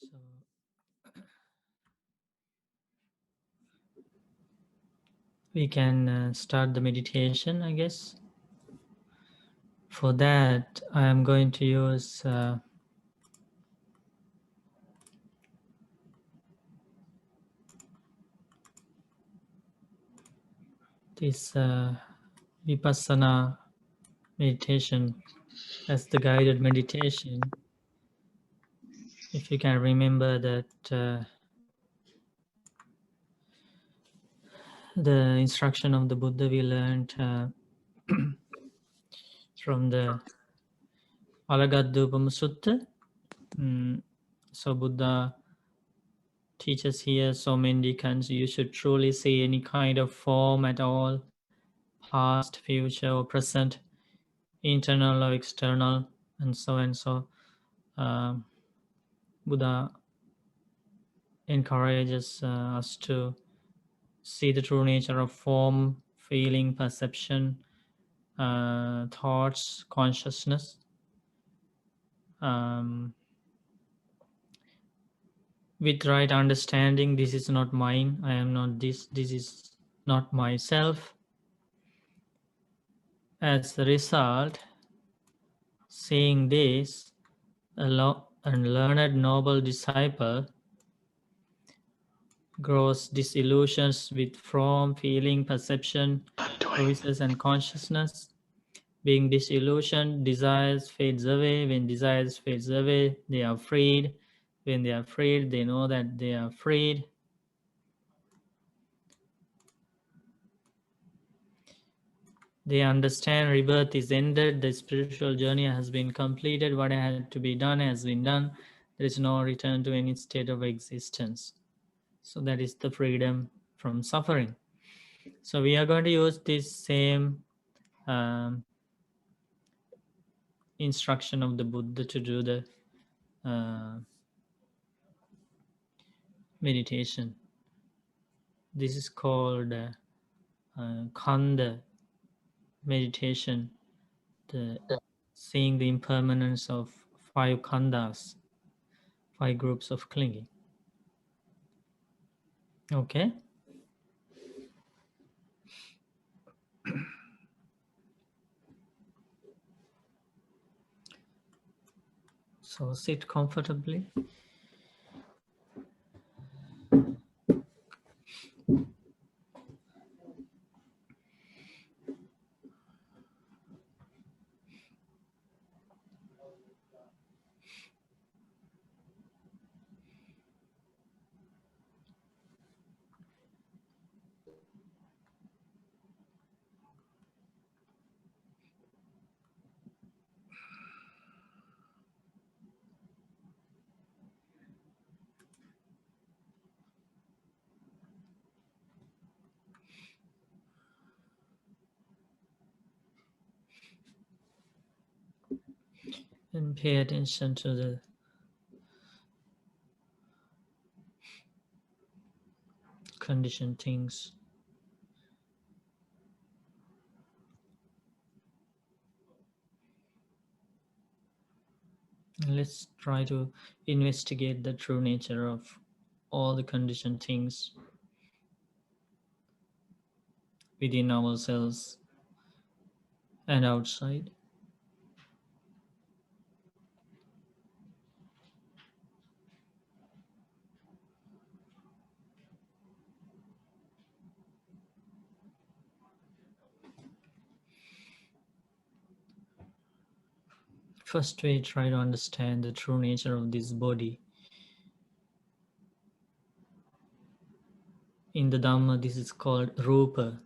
So we can start the meditation, I guess. For that, I am going to use this Vipassana meditation as the guided meditation. If you can remember that the instruction of the Buddha we learned from the Alagadupama Sutta. So Buddha teaches here, so mendicants, you should truly see any kind of form at all, past, future, or present, internal or external, and so and so. Buddha encourages us to see the true nature of form, feeling, perception, thoughts, consciousness. With right understanding, this is not mine, I am not this is not myself. As a result, seeing this, a learned noble disciple grows disillusions with form, feeling, perception, choices, and consciousness. Being disillusioned, desires fades away. When desires fades away, they are freed. When they are freed, they know that they are freed. They understand rebirth is ended. The spiritual journey has been completed. What had to be done has been done. There is no return to any state of existence. So that is the freedom from suffering. So we are going to use this same instruction of the Buddha to do the meditation. This is called Khandha meditation, the seeing the impermanence of 5 khandhas, 5 groups of clinging. Okay. So sit comfortably. And pay attention to the conditioned things. And let's try to investigate the true nature of all the conditioned things within ourselves and outside. First, we try to understand the true nature of this body. In the Dhamma, this is called rupa,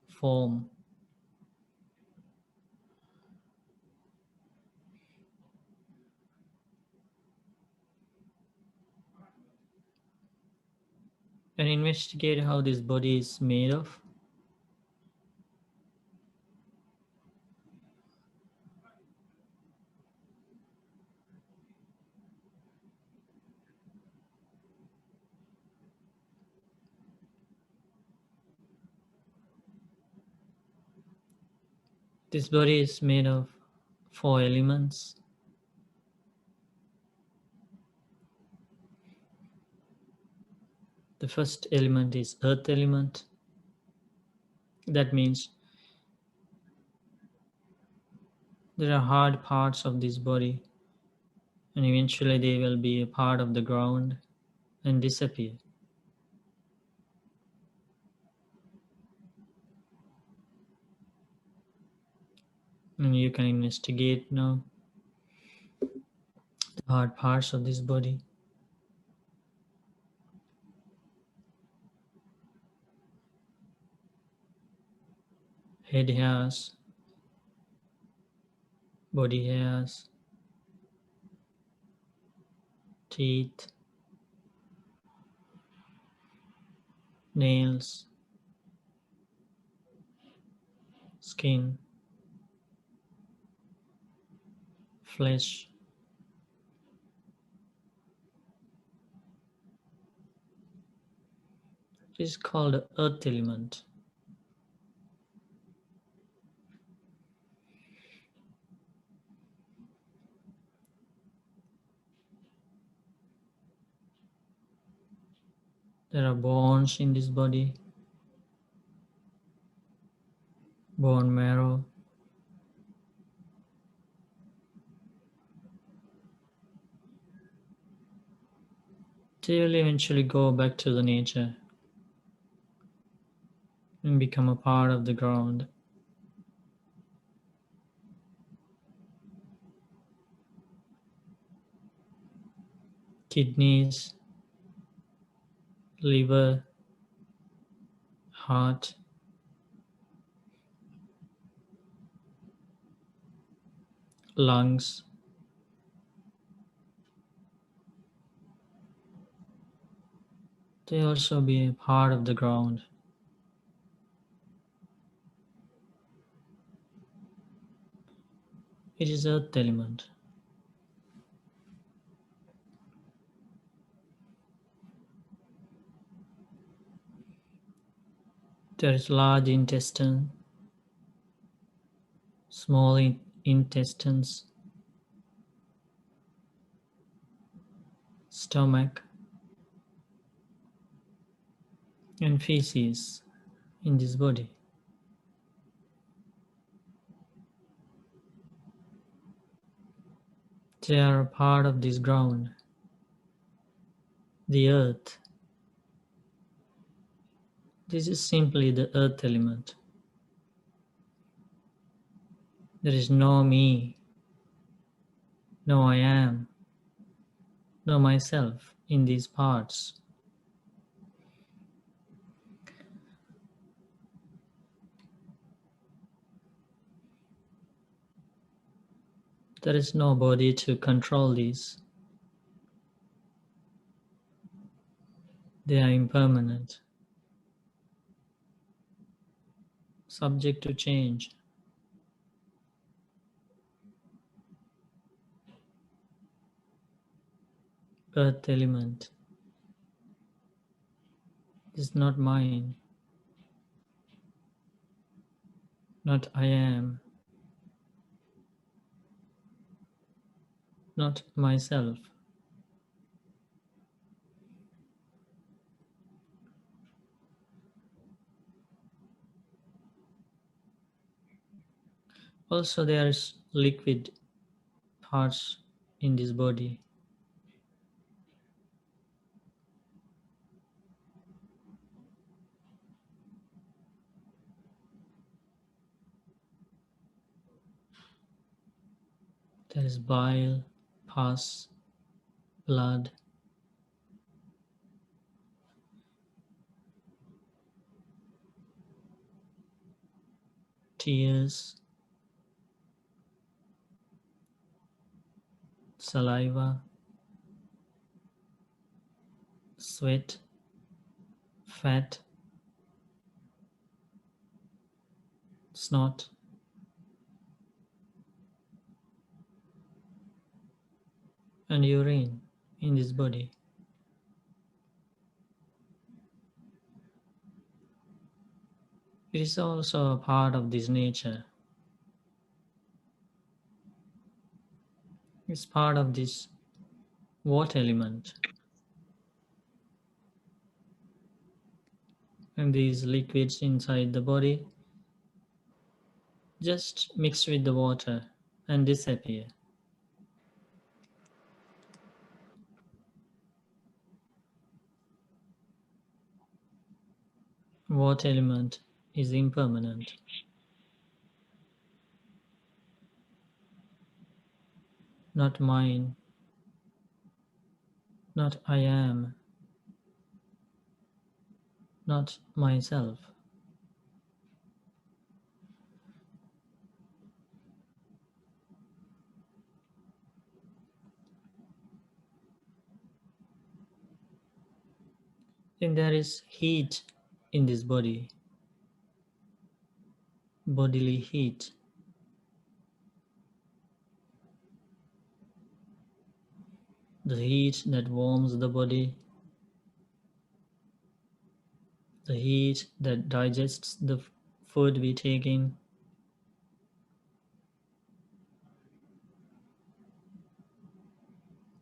form. And investigate how this body is made of. This body is made of 4 elements. The first element is earth element. That means there are hard parts of this body, and eventually they will be a part of the ground and disappear. And you can investigate now the hard parts of this body. Head hairs, body hairs, teeth, nails, skin, flesh. It is called earth element. There are bones in this body, bone marrow, they will eventually go back to the nature and become a part of the ground. Kidneys, liver, heart, lungs, they also be a part of the ground. It is earth element. There is large intestine, small intestines, stomach, and feces in this body. They are a part of this ground, the earth. This is simply the earth element. There is no me, no I am, no myself in these parts. There is no body to control these. They are impermanent, subject to change. Earth element is not mine, not I am, not myself. Also, there is liquid parts in this body. There is bile, pus, blood, tears, saliva, sweat, fat, snot, and urine in this body. It is also a part of this nature. It's part of this water element. and these liquids inside the body just mix with the water and disappear. What element is impermanent? Not mine, not I am, not myself. Then there is heat in this body, bodily heat, the heat that warms the body, the heat that digests the food we take in,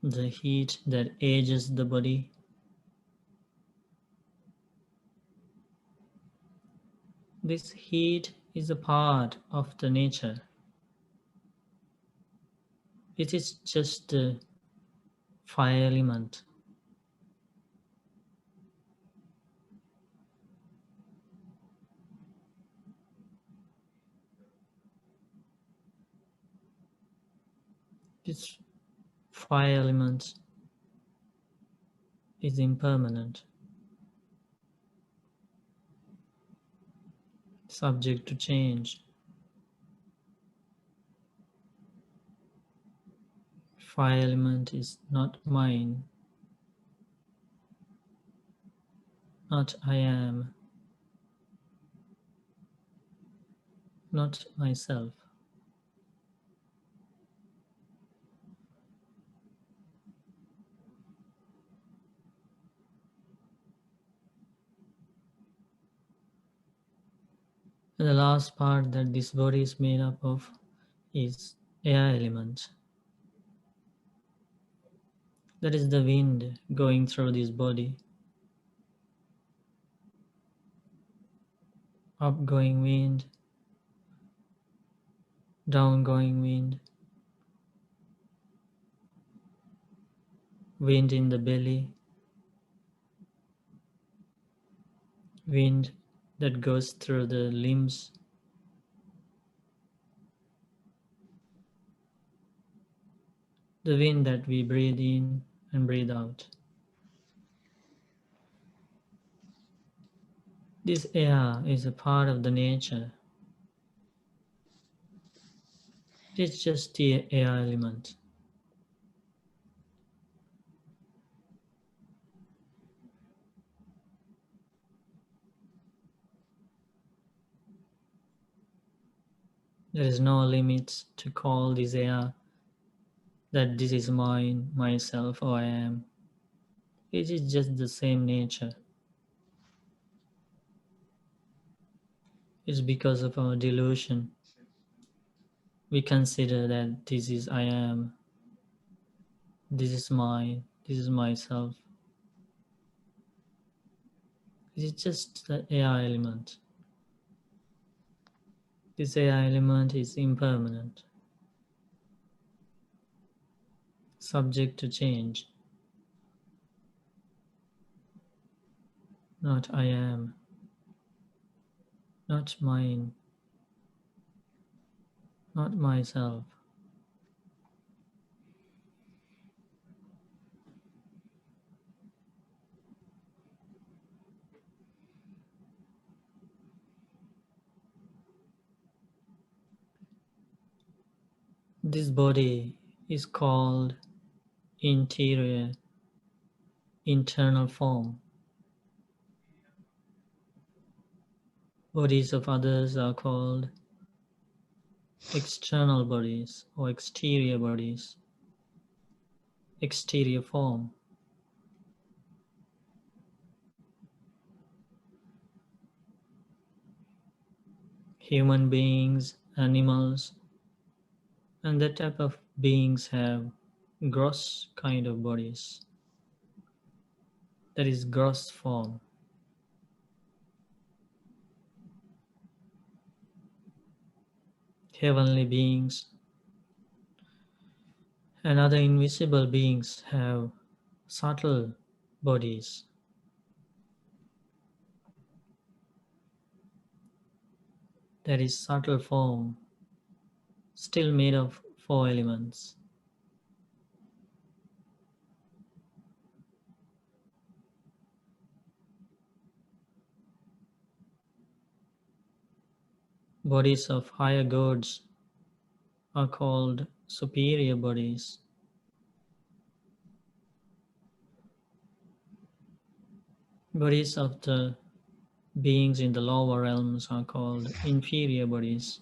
the heat that ages the body. This heat is a part of the nature. It is just the fire element. This fire element is impermanent, subject to change. Fire element is not mine, not I am, not myself. And the last part that this body is made up of is air element. That is the wind going through this body, upgoing wind, downgoing wind, wind in the belly, wind that goes through the limbs, the wind that we breathe in and breathe out. This air is a part of the nature. It's just the air element. There is no limit to call this air that this is mine, myself, or I am. It is just the same nature. It's because of our delusion. We consider that this is I am, this is mine, this is myself. It is just the air element. This air element is impermanent, subject to change. Not I am, not mine, not myself. This body is called interior, internal form. Bodies of others are called external bodies or exterior bodies, exterior form. Human beings, animals, and that type of beings have gross kind of bodies. That is gross form. heavenly beings, and other invisible beings have subtle bodies, that is, subtle form, still made of four elements. Bodies of higher gods are called superior bodies. Bodies of the beings in the lower realms are called inferior bodies.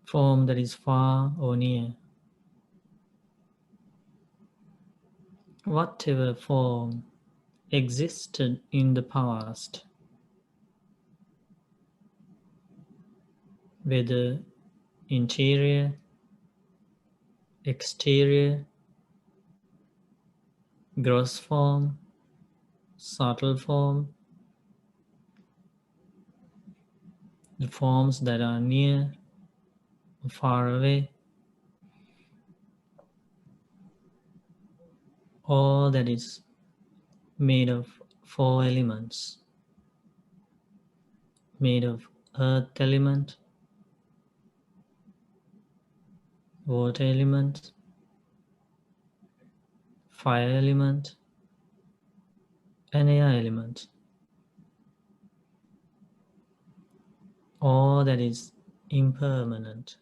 Form that is far or near. Whatever form existed in the past, whether interior, exterior, gross form, subtle form, the forms that are near or far away, all that is made of four elements, made of earth element, water element, fire element, and air element. All that is impermanent,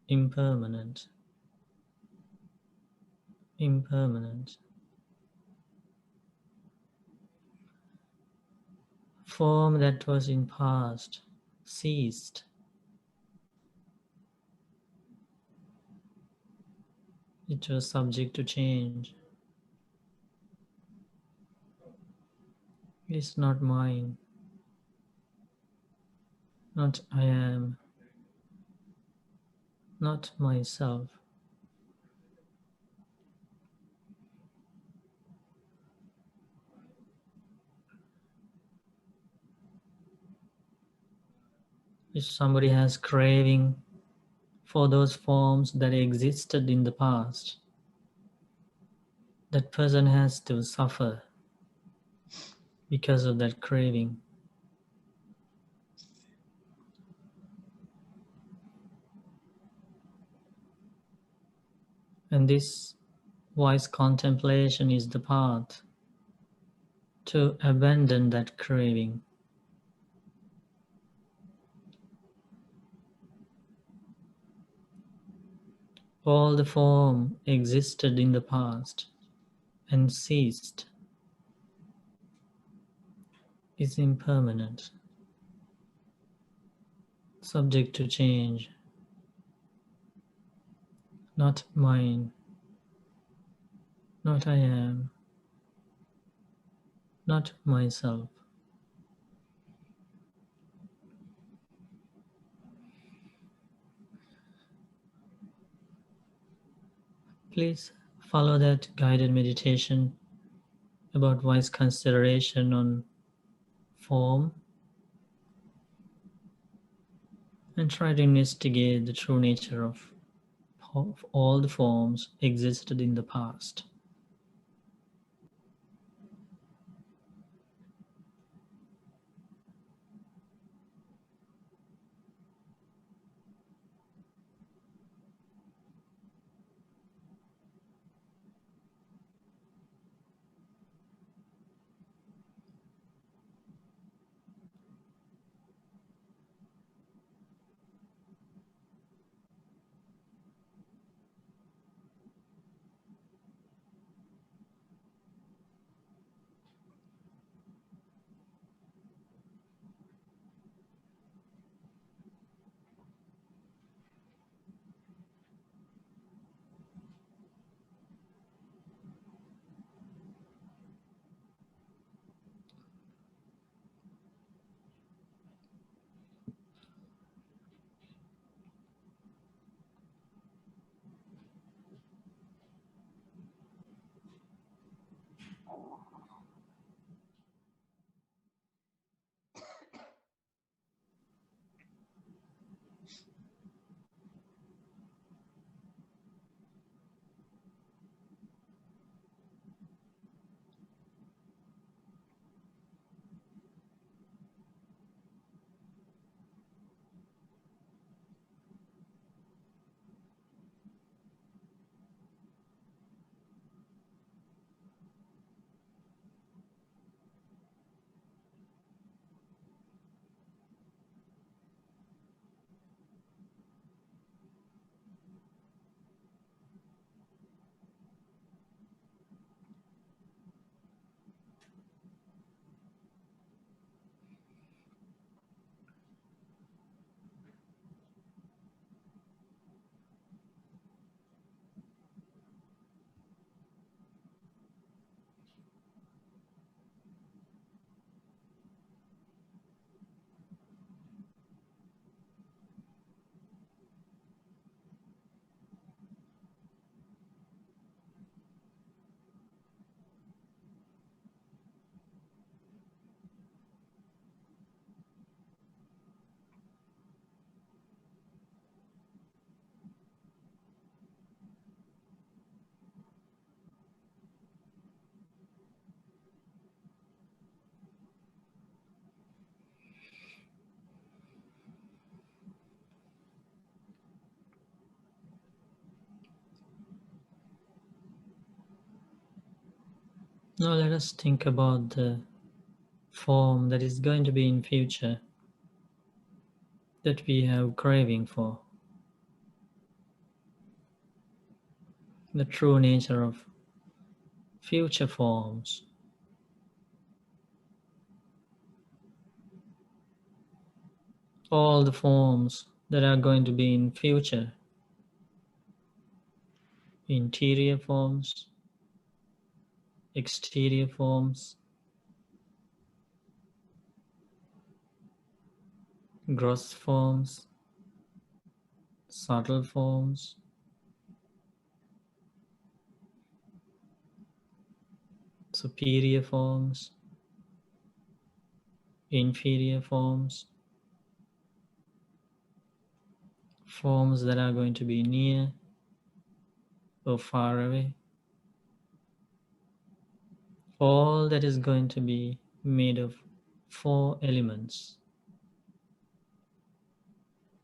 impermanent, impermanent. Form that was in past ceased. It was subject to change. It is not mine, not I am, not myself. If somebody has craving for those forms that existed in the past, that person has to suffer because of that craving. And this wise contemplation is the path to abandon that craving. All the form existed in the past and ceased, is impermanent, subject to change, not mine, not I am, not myself. Please follow that guided meditation about wise consideration on form and try to investigate the true nature of all the forms existed in the past. Now let us think about the form that is going to be in future that we have craving for. The true nature of future forms. All the forms that are going to be in future. Interior forms, exterior forms, gross forms, subtle forms, superior forms, inferior forms, forms that are going to be near or far away. All that is going to be made of four elements: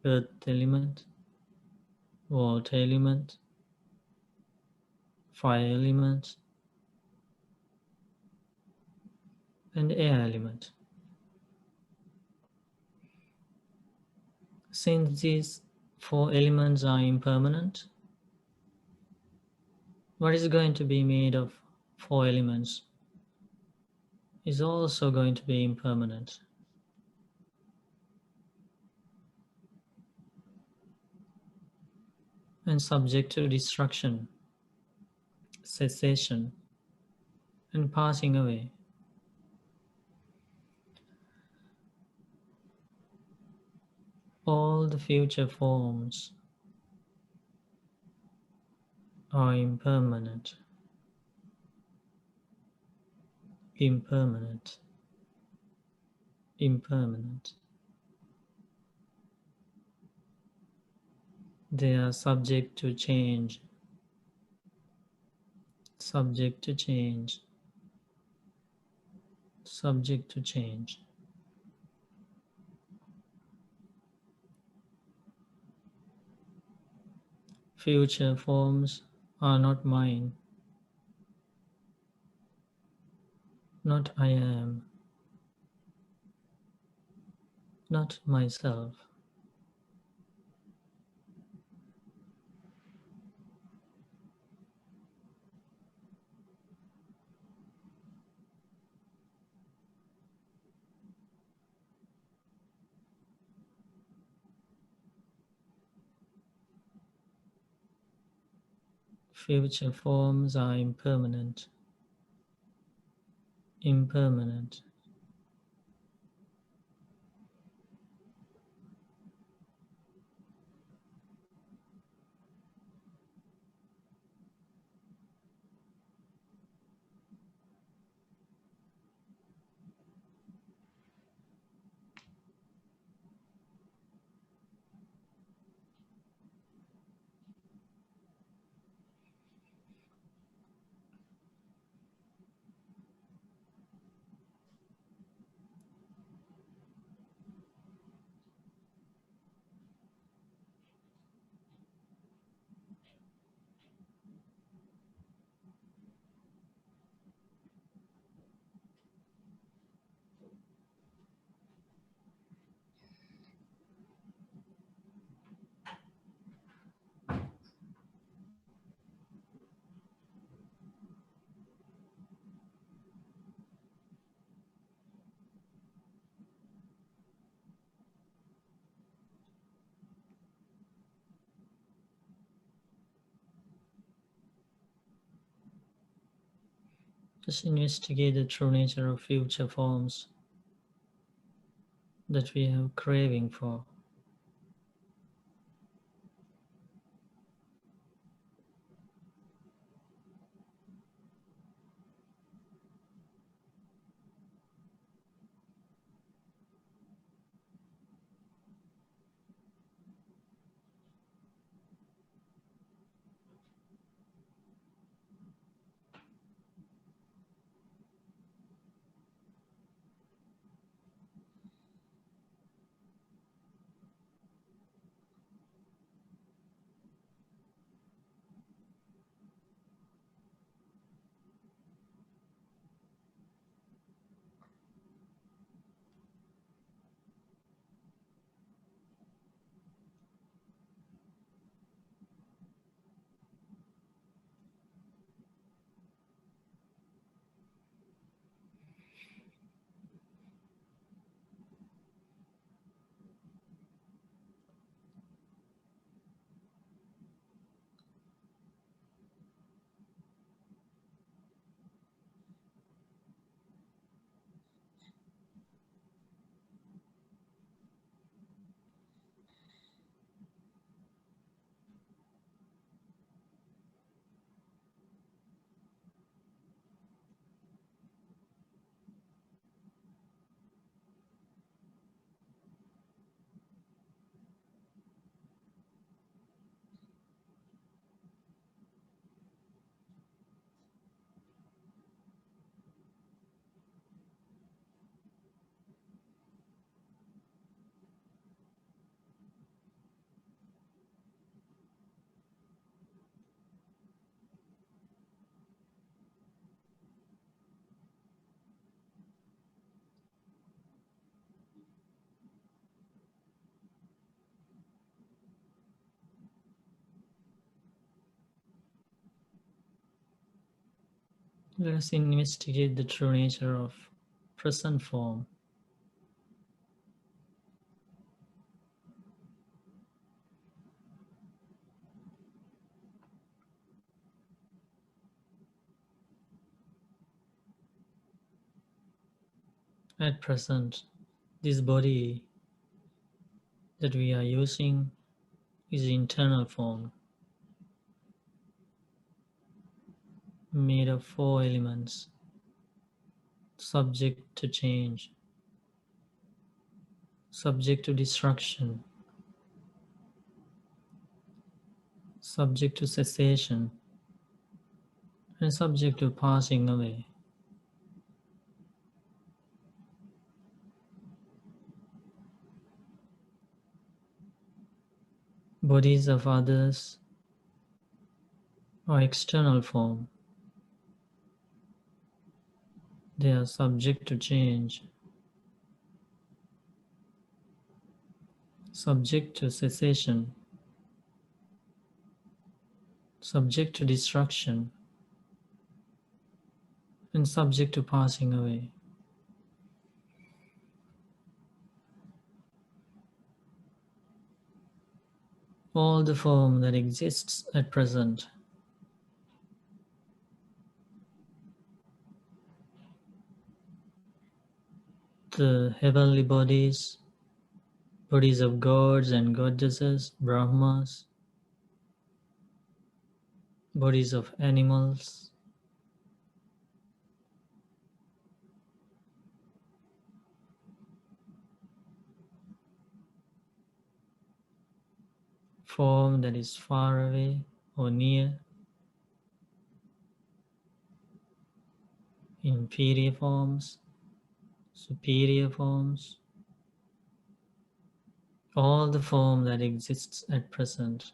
earth element, water element, fire element, and air element. Since these four elements are impermanent, what is going to be made of four elements is also going to be impermanent and subject to destruction, cessation, and passing away. All the future forms are impermanent, impermanent, impermanent. They are subject to change, subject to change, subject to change. Future forms are not mine, not I am, not myself. Future forms are impermanent, impermanent. Just investigate the true nature of future forms that we have craving for. Let us investigate the true nature of present form. At present, this body that we are using is internal form, made of four elements, subject to change, subject to destruction, subject to cessation, and subject to passing away. Bodies of others are external form. They are subject to change, subject to cessation, subject to destruction, and subject to passing away. All the form that exists at present, the heavenly bodies, bodies of gods and goddesses, Brahmas, bodies of animals, form that is far away or near, inferior forms, superior forms, all the form that exists at present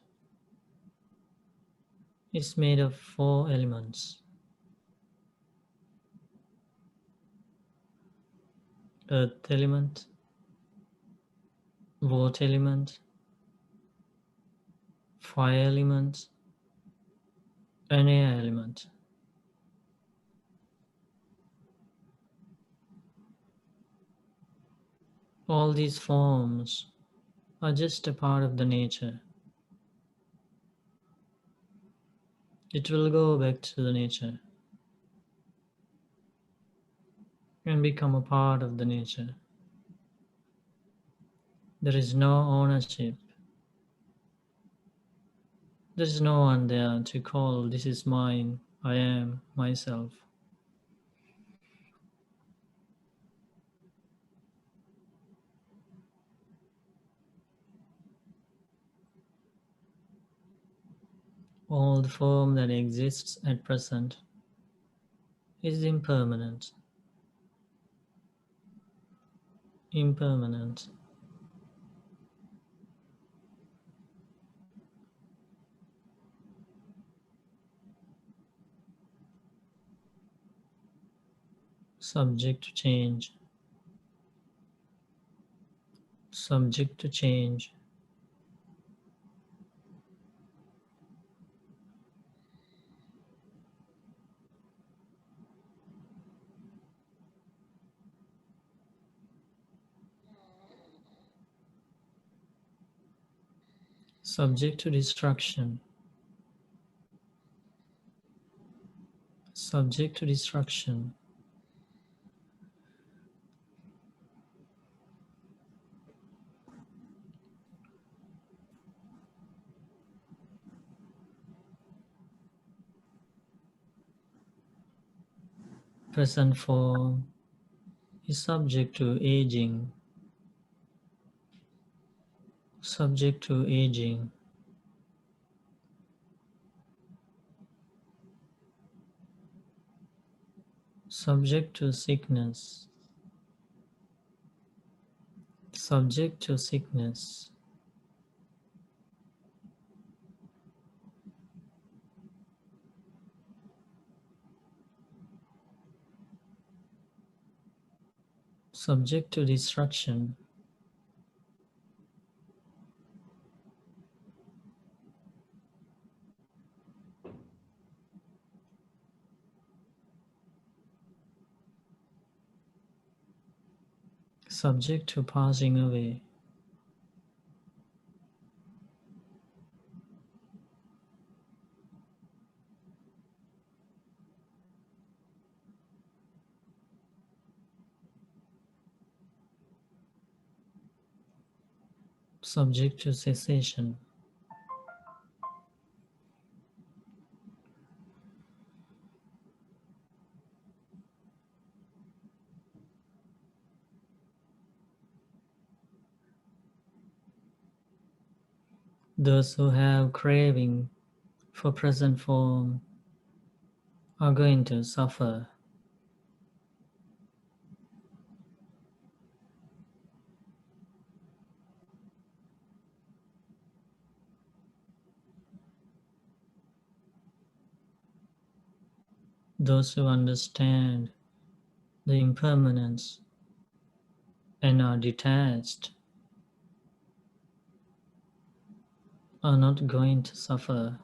is made of four elements: earth element, water element, fire element, and air element. All these forms are just a part of the nature. It will go back to the nature. and become a part of the nature. There is no ownership. There is no one there to call, this is mine, I am myself. All the form that exists at present is impermanent. Impermanent. Subject to change. Subject to change. Subject to destruction. Subject to destruction. Present form is subject to aging. Subject to aging. Subject to sickness. Subject to sickness. Subject to destruction. Subject to passing away. Subject to cessation. Those who have craving for present form are going to suffer. Those who understand the impermanence and are detached are not going to suffer.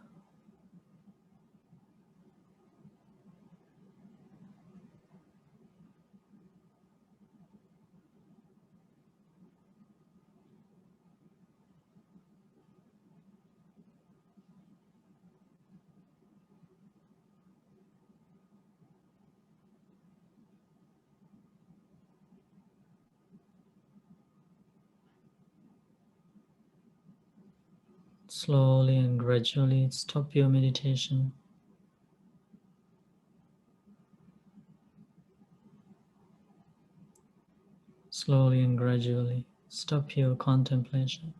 Slowly and gradually stop your meditation. Slowly and gradually stop your contemplation.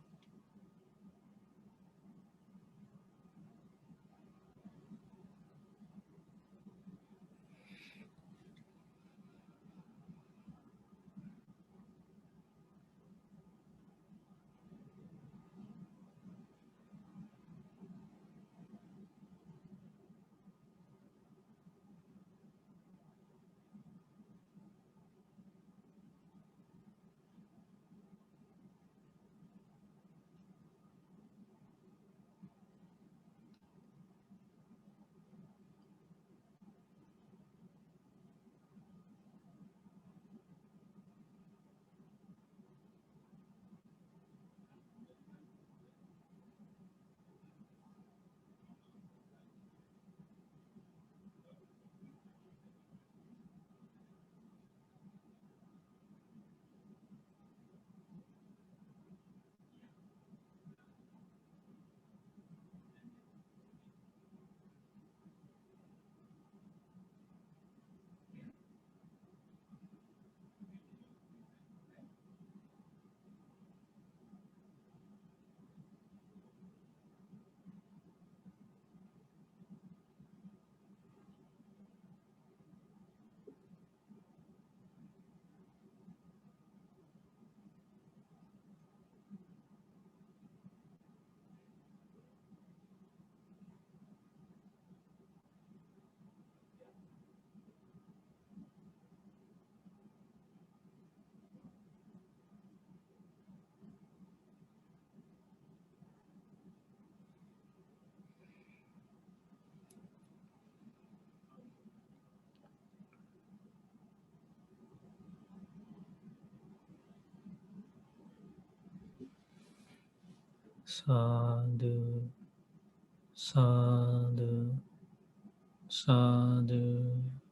Sadhu, sadhu, sadhu.